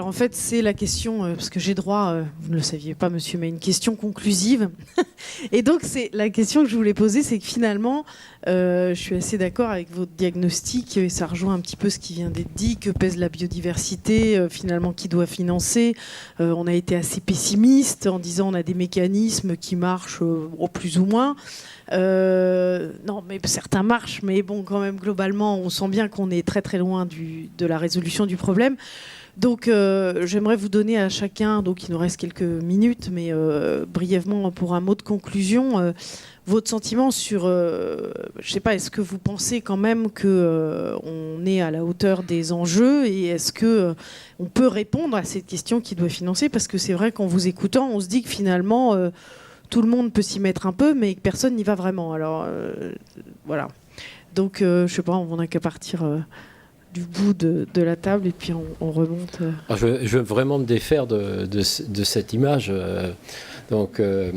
alors en fait, c'est la question, parce que j'ai droit, vous ne le saviez pas, monsieur, mais une question conclusive. Et donc, c'est la question que je voulais poser, c'est que finalement, je suis assez d'accord avec votre diagnostic, et ça rejoint un petit peu ce qui vient d'être dit, que pèse la biodiversité, finalement, qui doit financer. On a été assez pessimiste en disant on a des mécanismes qui marchent au plus ou moins. Non, mais certains marchent, mais bon, quand même, globalement, on sent bien qu'on est très très loin de la résolution du problème. Donc, j'aimerais vous donner à chacun, donc il nous reste quelques minutes, mais brièvement pour un mot de conclusion, votre sentiment sur, je sais pas, est-ce que vous pensez quand même que on est à la hauteur des enjeux et est-ce que on peut répondre à cette question qui doit financer? Parce que c'est vrai qu'en vous écoutant, on se dit que finalement tout le monde peut s'y mettre un peu, mais que personne n'y va vraiment. Alors voilà. Donc, je sais pas, on n'a qu'à partir du bout de la table et puis on remonte. Alors, je veux vraiment me défaire de cette image. De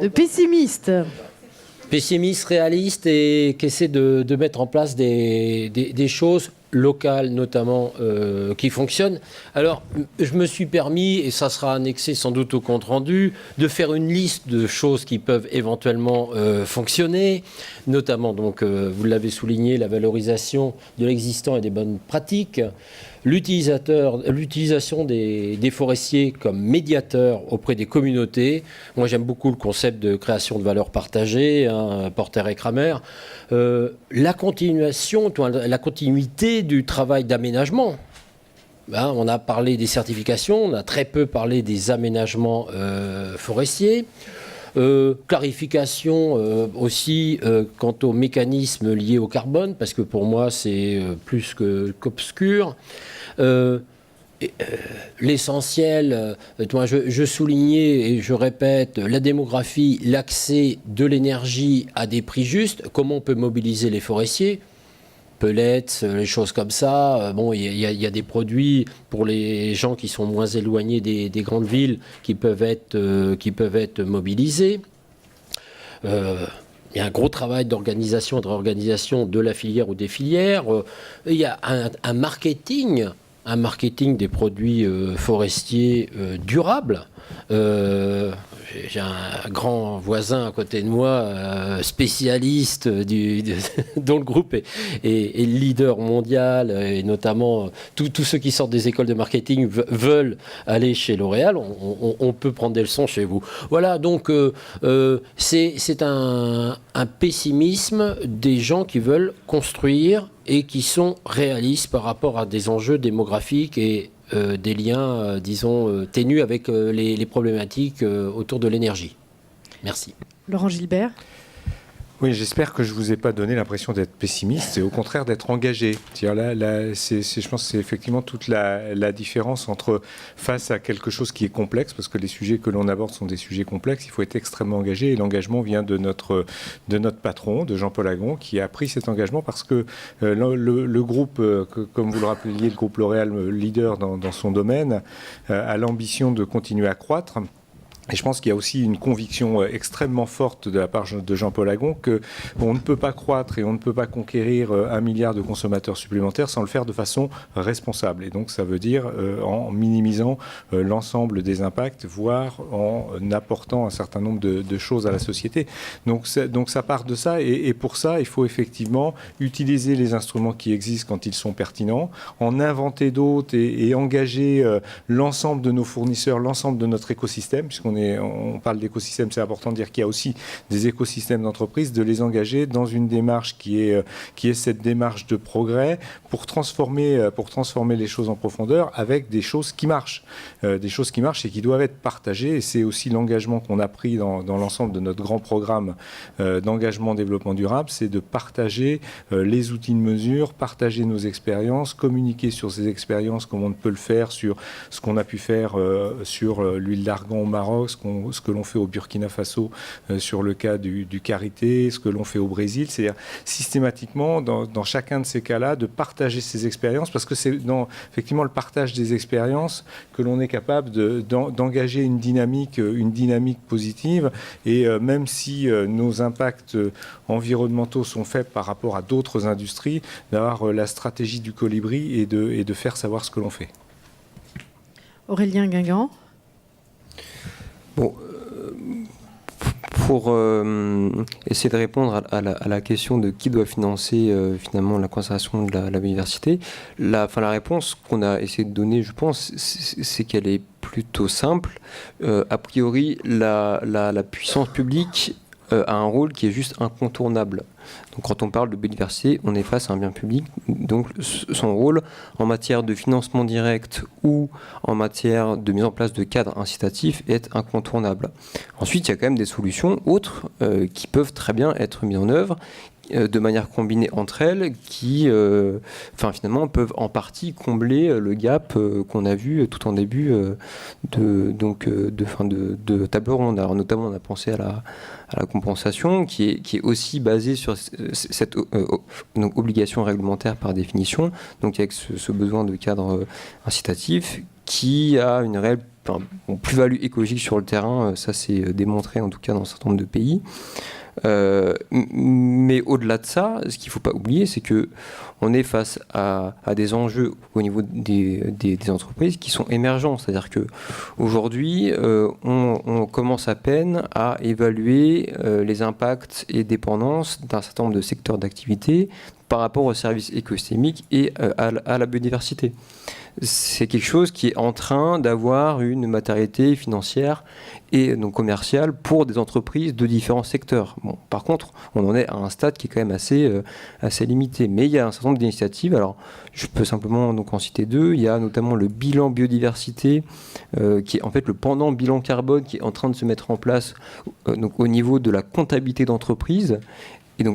pessimiste. Pessimiste, réaliste et qui essaie de mettre en place des choses locales notamment qui fonctionnent. Alors, je me suis permis, et ça sera annexé sans doute au compte-rendu, de faire une liste de choses qui peuvent éventuellement fonctionner, notamment, donc, vous l'avez souligné, la valorisation de l'existant et des bonnes pratiques, l'utilisation des forestiers comme médiateurs auprès des communautés. Moi, j'aime beaucoup le concept de création de valeur partagée, hein, Porter et Kramer. La continuité du travail d'aménagement. Hein, on a parlé des certifications, on a très peu parlé des aménagements forestiers. Clarification aussi quant aux mécanismes liés au carbone, parce que pour moi, c'est plus qu'obscur. L'essentiel, je soulignais et je répète, la démographie, l'accès de l'énergie à des prix justes, comment on peut mobiliser les forestiers, pellets, les choses comme ça. Bon, il y a des produits pour les gens qui sont moins éloignés des grandes villes qui peuvent être mobilisés. Il y a un gros travail d'organisation et de réorganisation de la filière ou des filières. Il y a un marketing des produits forestiers durables. J'ai un grand voisin à côté de moi, spécialiste dont le groupe est leader mondial, et notamment tous ceux qui sortent des écoles de marketing veulent aller chez L'Oréal. On peut prendre des leçons chez vous. Voilà, donc c'est un pessimisme des gens qui veulent construire et qui sont réalistes par rapport à des enjeux démographiques et des liens, disons, ténus avec les problématiques autour de l'énergie. Merci. Laurent Gilbert. Oui, j'espère que je ne vous ai pas donné l'impression d'être pessimiste et au contraire d'être engagé. Je pense que c'est effectivement toute la différence entre face à quelque chose qui est complexe, parce que les sujets que l'on aborde sont des sujets complexes, il faut être extrêmement engagé et l'engagement vient de notre patron, de Jean-Paul Agon, qui a pris cet engagement parce que le groupe, comme vous le rappeliez, le groupe L'Oréal, leader dans son domaine, a l'ambition de continuer à croître. Et je pense qu'il y a aussi une conviction extrêmement forte de la part de Jean-Paul Agon qu'on ne peut pas croître et on ne peut pas conquérir 1 milliard de consommateurs supplémentaires sans le faire de façon responsable. Et donc ça veut dire en minimisant l'ensemble des impacts, voire en apportant un certain nombre de choses à la société. Donc ça part de ça et pour ça, il faut effectivement utiliser les instruments qui existent quand ils sont pertinents, en inventer d'autres et engager l'ensemble de nos fournisseurs, l'ensemble de notre écosystème, puisqu'on parle d'écosystème, c'est important de dire qu'il y a aussi des écosystèmes d'entreprise, de les engager dans une démarche qui est cette démarche de progrès pour transformer les choses en profondeur avec des choses qui marchent et qui doivent être partagées. Et c'est aussi l'engagement qu'on a pris dans l'ensemble de notre grand programme d'engagement développement durable, c'est de partager les outils de mesure, partager nos expériences, communiquer sur ces expériences comme on peut le faire sur ce qu'on a pu faire sur l'huile d'argan au Maroc, ce que l'on fait au Burkina Faso sur le cas du karité, ce que l'on fait au Brésil, c'est-à-dire systématiquement dans chacun de ces cas-là de partager ces expériences, parce que c'est dans effectivement le partage des expériences que l'on est capable d'engager une dynamique positive, et même si nos impacts environnementaux sont faibles par rapport à d'autres industries, d'avoir la stratégie du colibri et de faire savoir ce que l'on fait. Aurélien Guingamp. Bon, pour essayer de répondre à la question de qui doit financer finalement la conservation de la biodiversité, la réponse qu'on a essayé de donner, je pense, c'est qu'elle est plutôt simple. A priori, la puissance publique a un rôle qui est juste incontournable. Donc, quand on parle de biodiversité, on est face à un bien public. Donc, son rôle en matière de financement direct ou en matière de mise en place de cadres incitatifs est incontournable. Ensuite, il y a quand même des solutions autres qui peuvent très bien être mises en œuvre de manière combinée entre elles, qui finalement peuvent en partie combler le gap qu'on a vu tout en début de table ronde. Alors notamment, on a pensé à la compensation, qui est aussi basée sur cette donc, obligation réglementaire par définition, donc avec ce besoin de cadre incitatif, qui a une réelle plus-value écologique sur le terrain. Ça c'est démontré en tout cas dans un certain nombre de pays. Mais au-delà de ça, ce qu'il ne faut pas oublier, c'est qu'on est face à des enjeux au niveau des entreprises qui sont émergents. C'est-à-dire qu'aujourd'hui, on commence à peine à évaluer les impacts et dépendances d'un certain nombre de secteurs d'activité par rapport aux services écosystémiques et à la biodiversité. C'est quelque chose qui est en train d'avoir une matérialité financière et donc commerciale pour des entreprises de différents secteurs. Bon, par contre, on en est à un stade qui est quand même assez limité. Mais il y a un certain nombre d'initiatives. Alors, je peux simplement donc en citer deux. Il y a notamment le bilan biodiversité, qui est en fait le pendant bilan carbone qui est en train de se mettre en place donc au niveau de la comptabilité d'entreprise.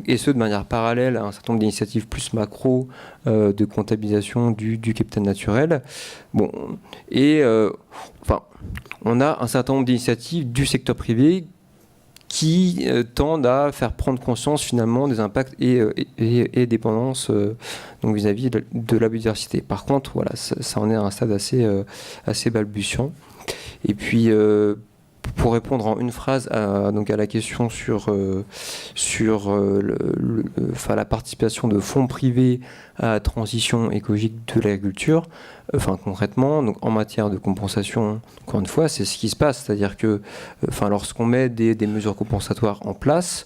Et ce, de manière parallèle à un certain nombre d'initiatives plus macro de comptabilisation du capital naturel. Bon, on a un certain nombre d'initiatives du secteur privé qui tendent à faire prendre conscience finalement des impacts et dépendances donc vis-à-vis de la biodiversité. Par contre, voilà, ça en est à un stade assez balbutiant. Et puis, pour répondre en une phrase à la question sur la participation de fonds privés à la transition écologique de l'agriculture, concrètement, donc en matière de compensation, encore une fois, c'est ce qui se passe. C'est-à-dire que lorsqu'on met des mesures compensatoires en place,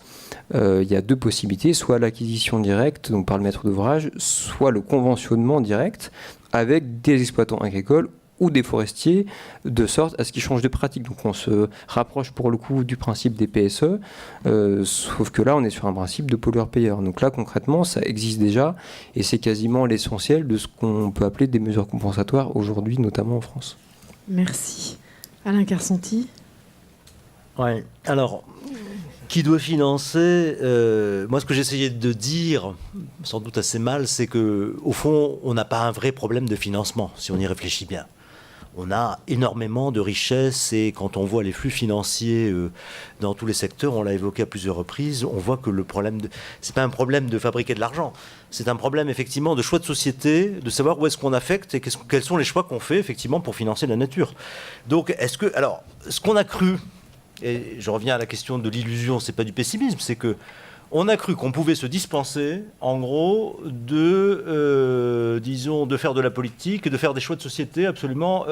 il y a deux possibilités, soit l'acquisition directe donc par le maître d'ouvrage, soit le conventionnement direct avec des exploitants agricoles ou des forestiers, de sorte à ce qu'ils changent de pratique. Donc on se rapproche pour le coup du principe des PSE, sauf que là on est sur un principe de pollueur-payeur. Donc là concrètement ça existe déjà et c'est quasiment l'essentiel de ce qu'on peut appeler des mesures compensatoires aujourd'hui, notamment en France. Merci. Alain Carsanti. Ouais. Alors, qui doit financer moi, ce que j'essayais de dire, sans doute assez mal, c'est qu'au fond, on n'a pas un vrai problème de financement, si on y réfléchit bien. On a énormément de richesses et quand on voit les flux financiers dans tous les secteurs, on l'a évoqué à plusieurs reprises, on voit que le problème, c'est pas un problème de fabriquer de l'argent, c'est un problème effectivement de choix de société, de savoir où est-ce qu'on affecte et quels sont les choix qu'on fait effectivement pour financer la nature. Donc, alors, ce qu'on a cru, et je reviens à la question de l'illusion, c'est pas du pessimisme, c'est que on a cru qu'on pouvait se dispenser, en gros, de faire de la politique, de faire des choix de société absolument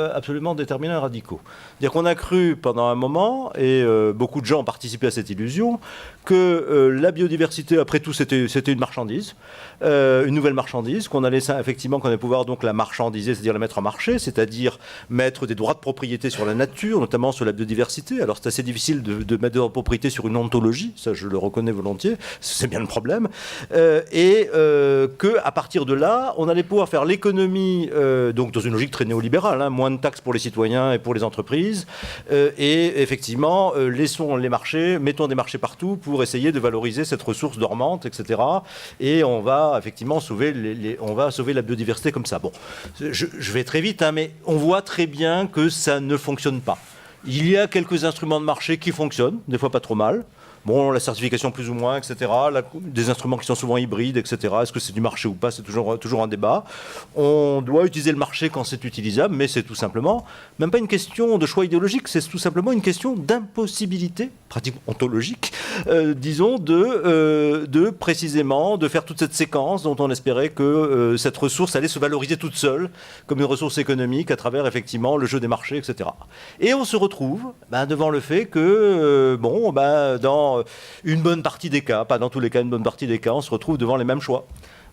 déterminés et radicaux. C'est-à-dire qu'on a cru pendant un moment, et beaucoup de gens ont participé à cette illusion, que la biodiversité, après tout, c'était une marchandise, une nouvelle marchandise, qu'on allait pouvoir donc la marchandiser, c'est-à-dire la mettre en marché, c'est-à-dire mettre des droits de propriété sur la nature, notamment sur la biodiversité. Alors c'est assez difficile de mettre des droits de propriété sur une ontologie, ça je le reconnais volontiers, c'est bien le problème, qu'à partir de là, on allait pouvoir faire l'économie, donc dans une logique très néolibérale, moins de taxes pour les citoyens et pour les entreprises, et effectivement, laissons les marchés, mettons des marchés partout pour essayer de valoriser cette ressource dormante, etc. Et on va effectivement sauver la biodiversité comme ça. Bon, je vais très vite, mais on voit très bien que ça ne fonctionne pas. Il y a quelques instruments de marché qui fonctionnent, des fois pas trop mal. Bon, la certification plus ou moins, etc. Des instruments qui sont souvent hybrides, etc. Est-ce que c'est du marché ou pas? C'est toujours un débat. On doit utiliser le marché quand c'est utilisable, mais c'est tout simplement, même pas une question de choix idéologique, c'est tout simplement une question d'impossibilité, pratiquement ontologique, disons, de précisément, de faire toute cette séquence dont on espérait que cette ressource allait se valoriser toute seule, comme une ressource économique, à travers, effectivement, le jeu des marchés, etc. Et on se retrouve devant le fait que, dans une bonne partie des cas, pas dans tous les cas, une bonne partie des cas, on se retrouve devant les mêmes choix.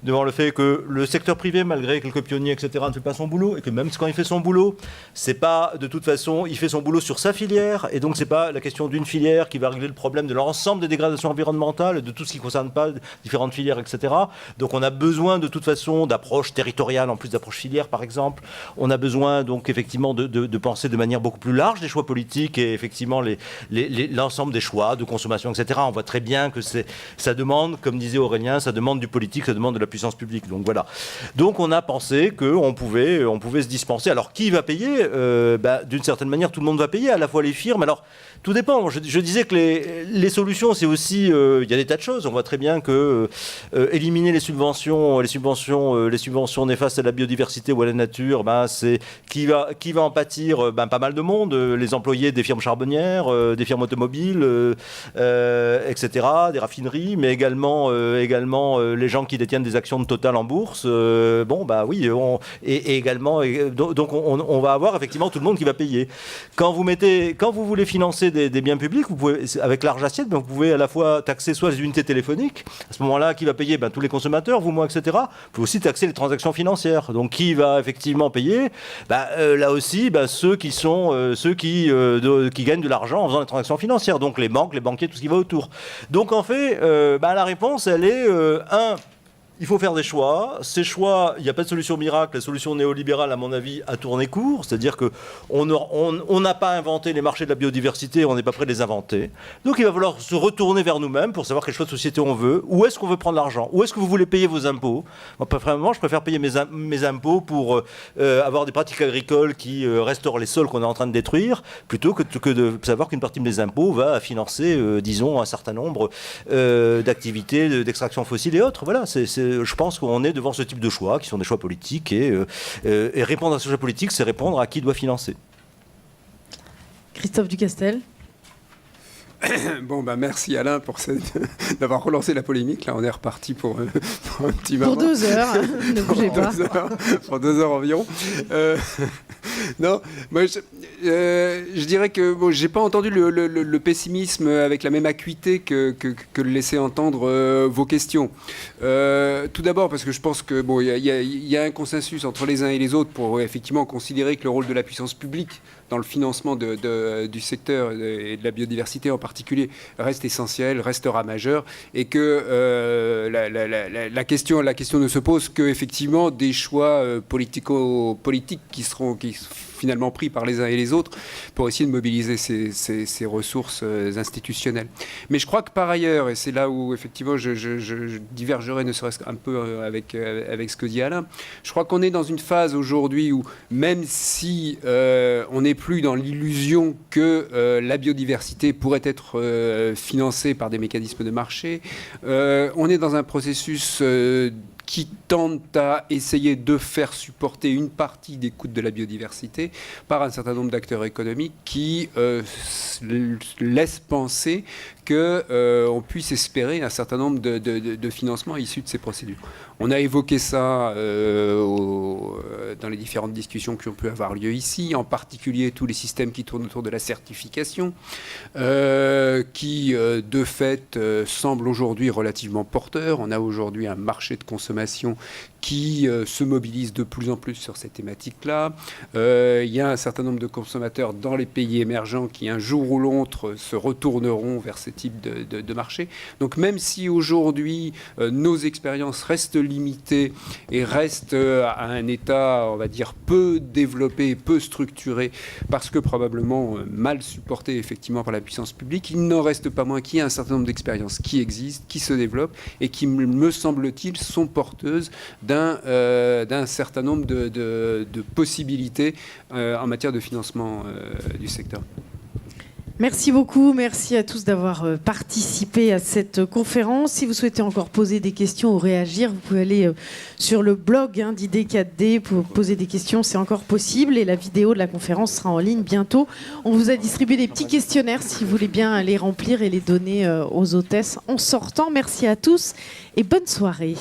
Devant le fait que le secteur privé, malgré quelques pionniers, etc., ne fait pas son boulot, et que même quand il fait son boulot, c'est pas, de toute façon, il fait son boulot sur sa filière, et donc c'est pas la question d'une filière qui va régler le problème de l'ensemble des dégradations environnementales, de tout ce qui ne concerne pas différentes filières, etc. Donc on a besoin, de toute façon, d'approches territoriales, en plus d'approches filières, par exemple. On a besoin, donc, effectivement, de penser de manière beaucoup plus large des choix politiques, et effectivement, l'ensemble des choix de consommation, etc. On voit très bien que ça demande, comme disait Aurélien, ça demande du politique, ça demande de la puissance publique. Donc voilà. Donc on a pensé qu'on pouvait se dispenser. Alors qui va payer? D'une certaine manière, tout le monde va payer, à la fois les firmes. Alors tout dépend. Je disais que les solutions, c'est aussi, il y a des tas de choses. On voit très bien que éliminer les subventions néfastes à la biodiversité ou à la nature, c'est qui va en pâtir? Pas mal de monde, les employés des firmes charbonnières, des firmes automobiles, etc., des raffineries, mais également les gens qui détiennent des actions de Total en bourse. Oui, et également, donc on va avoir effectivement tout le monde qui va payer. Quand vous voulez financer des biens publics, vous pouvez, avec large assiette, vous pouvez à la fois taxer soit les unités téléphoniques. À ce moment-là, qui va payer? Tous les consommateurs, vous, moi, etc. Vous pouvez aussi taxer les transactions financières. Donc qui va effectivement payer? Là aussi, ceux qui gagnent de l'argent en faisant des transactions financières. Donc les banques, les banquiers, tout ce qui va autour. Donc en fait, la réponse, elle est il faut faire des choix. Ces choix, il n'y a pas de solution miracle. La solution néolibérale, à mon avis, a tourné court. C'est-à-dire qu'on n'a pas inventé les marchés de la biodiversité, on n'est pas prêt de les inventer. Donc il va falloir se retourner vers nous-mêmes pour savoir quel choix de société on veut. Où est-ce qu'on veut prendre l'argent? Où est-ce que vous voulez payer vos impôts? Moi, vraiment, je préfère payer mes impôts pour avoir des pratiques agricoles qui restaurent les sols qu'on est en train de détruire, plutôt que de savoir qu'une partie de mes impôts va financer, disons, un certain nombre d'activités d'extraction fossile et autres. Voilà, je pense qu'on est devant ce type de choix, qui sont des choix politiques, et répondre à ce choix politique, c'est répondre à qui doit financer. Christophe Ducastel. Bon, merci Alain d'avoir relancé la polémique. Là, on est reparti pour un petit moment. Pour 2 heures, ne bougez pas. Pour 2 heures environ. Non, moi, je dirais que j'ai pas entendu le pessimisme avec la même acuité que le laissaient entendre vos questions. Tout d'abord parce que je pense que il y a un consensus entre les uns et les autres pour effectivement considérer que le rôle de la puissance publique dans le financement du secteur et de la biodiversité en particulier reste essentiel, restera majeur, et que la question ne se pose qu'effectivement des choix politiques qui seront finalement pris par les uns et les autres pour essayer de mobiliser ces ressources institutionnelles. Mais je crois que par ailleurs, et c'est là où effectivement je divergerai ne serait-ce qu'un peu avec ce que dit Alain, je crois qu'on est dans une phase aujourd'hui où même si on n'est plus dans l'illusion que la biodiversité pourrait être financée par des mécanismes de marché, on est dans un processus qui tentent à essayer de faire supporter une partie des coûts de la biodiversité par un certain nombre d'acteurs économiques qui laissent penser qu'on puisse espérer un certain nombre de financements issus de ces procédures. On a évoqué ça dans les différentes discussions qui ont pu avoir lieu ici, en particulier tous les systèmes qui tournent autour de la certification, qui de fait semblent aujourd'hui relativement porteurs. On a aujourd'hui un marché de consommation qui se mobilise de plus en plus sur ces thématiques-là. Il y a un certain nombre de consommateurs dans les pays émergents qui, un jour ou l'autre, se retourneront vers ces types de marchés. Donc même si aujourd'hui, nos expériences restent limitées et restent à un état, on va dire, peu développé, peu structuré, parce que probablement mal supporté effectivement par la puissance publique, il n'en reste pas moins qu'il y a un certain nombre d'expériences qui existent, qui se développent et qui, me semble-t-il, sont porteuses d'un certain nombre de possibilités en matière de financement du secteur. Merci beaucoup, merci à tous d'avoir participé à cette conférence. Si vous souhaitez encore poser des questions ou réagir, vous pouvez aller sur le blog d'ID4D pour poser des questions, c'est encore possible. Et la vidéo de la conférence sera en ligne bientôt. On vous a distribué des petits questionnaires si vous voulez bien les remplir et les donner aux hôtesses en sortant. Merci à tous et bonne soirée.